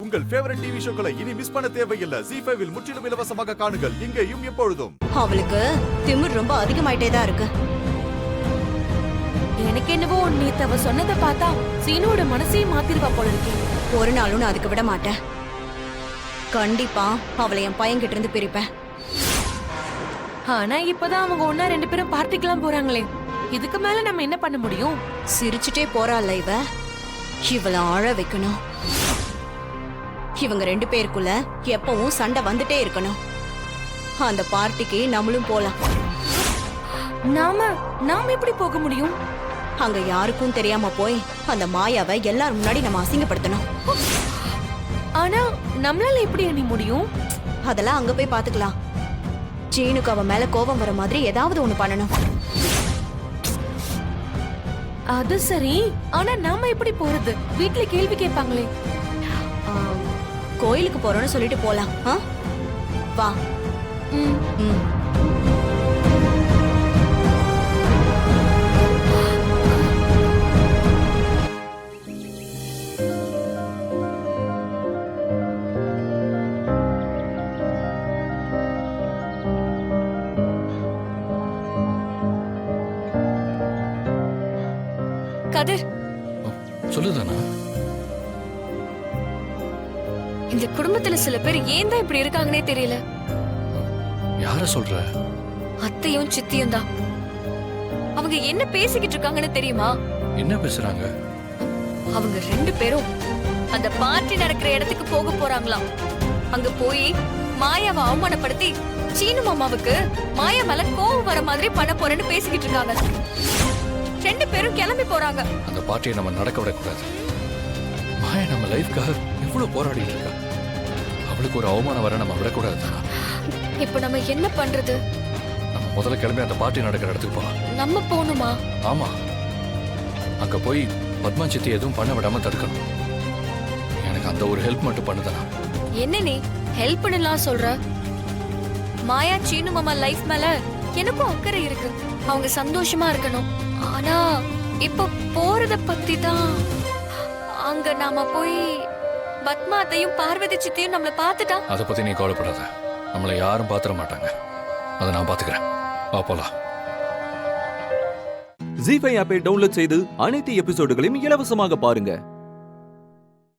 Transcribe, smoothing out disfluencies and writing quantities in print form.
உங்கள் favourite TV ஷோக்களை இனி miss பண்ண தேவையில்லை. ZEE5 இல் முற்றிலும் இலவசமாக காணுங்கள். இங்கேயும் எப்பொழுதும். அவளுக்கு திமிர் ரொம்ப அதிகமாயிட்டே தான் இருக்கு. எனக்கு என்னவோ நேத்து அவ சொன்னதை பார்த்தா சீனோட மனசையும் மாத்திருவா போல இருக்கு. ஒரு நாளும் நான் அதுக்கு விட மாட்டேன். கண்டிப்பா அவளை என் பையன் கிட்ட இருந்து பிரிப்பேன். ஆனா இப்பதான் அவங்க ஒன்னா 2 பேரும் பார்ட்டிக்கலாம் போறாங்களே, இதுக்கு மேல நம்ம என்ன பண்ண முடியும்? சிரிச்சுட்டே போறாள் இவ. இவளை அழ வைக்கணும். இவங்க 2 பேருக்குள்ள எப்பவும் சண்டை வந்துட்டே இருக்கணும். அந்த பார்ட்டிக்கு நம்மளும் போலாம். நாம எப்படி போக முடியும்? அங்க யாருக்கும் தெரியாம போய் அந்த மாயாவை எல்லாரும் முன்னாடி நம்ம அசிங்கப்படுத்தணும். ஆனா நம்மளால எப்படி அணி முடியும்? அதெல்லாம் அங்க போய் பாத்துக்கலாம். சீனுக்கு அவ மேல கோபம் வர மாதிரி ஏதாவது ஒண்ணு பண்ணணும். அது சரி, ஆனா நாம எப்படி போறது? வீட்ல கேள்வி கேட்பாங்களே. கோயிலுக்கு போறோம்னு சொல்லிட்டு போலாம். வா. கதிர், சொல்லுதானா? இந்த குடும்பத்துல சில பேர் ஏன் தான் இப்படி இருக்காங்கன்னே தெரியல. யார சொல்ற? அத்தையும் சித்தியும் தான். அவங்க என்ன பேசிக்கிட்டு இருக்காங்கன்னு தெரியுமா? என்ன பேசுறாங்க? அவங்க 2 பேரும் அந்த பார்ட்டி நடக்கிற இடத்துக்கு போக போறாங்களாம். அங்க போய் மாயாவை அவமானப்படுத்தி சீனு மாமாவுக்கு மாயா மேல கோவம் வர மாதிரி பண்ண போறேன்னு பேசிக்கிட்டு இருக்காங்க. 2 பேரும் கிளம்பி போறாங்க. அந்த பார்ட்டியை நம்ம நடக்க விடக்கூடாது. மாயா நம்ம லைஃப்காக எவ்வளவு போராடிட்டு இருக்கா. அவளுக்கு ஒரு அவமானம் வர நம்ம விடக்கூடாது. இப்ப நம்ம என்ன பண்றது? நம்ம முதல்ல கிளம்பி அந்த பார்ட்டி நடக்கிற இடத்துக்கு போலாம். நம்ம போகணுமா? ஆமா, அங்க போய் பத்மா சித்தி எதுவும் பண்ண விடாம தடுக்கணும். எனக்கு அந்த ஒரு ஹெல்ப் மட்டும் பண்ணுதனா? என்ன நீ ஹெல்ப் பண்ணலாம் சொல்ற? மாயா சீனு மாமா லைஃப் மேல எனக்கும் அக்கறை இருக்கு. அவங்க சந்தோஷமா இருக்கணும். ஆனா இப்ப போறத பத்தி தான். அங்க நாம போய் பத்மாத்தையும் பார்வதி சித்தியும் நம்மள பாத்துட்டா? அதை பத்தி நீ கவலைப்படாத. நம்மளை யாரும் பாத்திர மாட்டாங்க. அதை நான் பாத்துக்கிறேன். வா போலாம். ZEE5 ஆப்பை டவுன்லோட் செய்து அனைத்து எபிசோடுகளையும் இலவசமாக பாருங்க.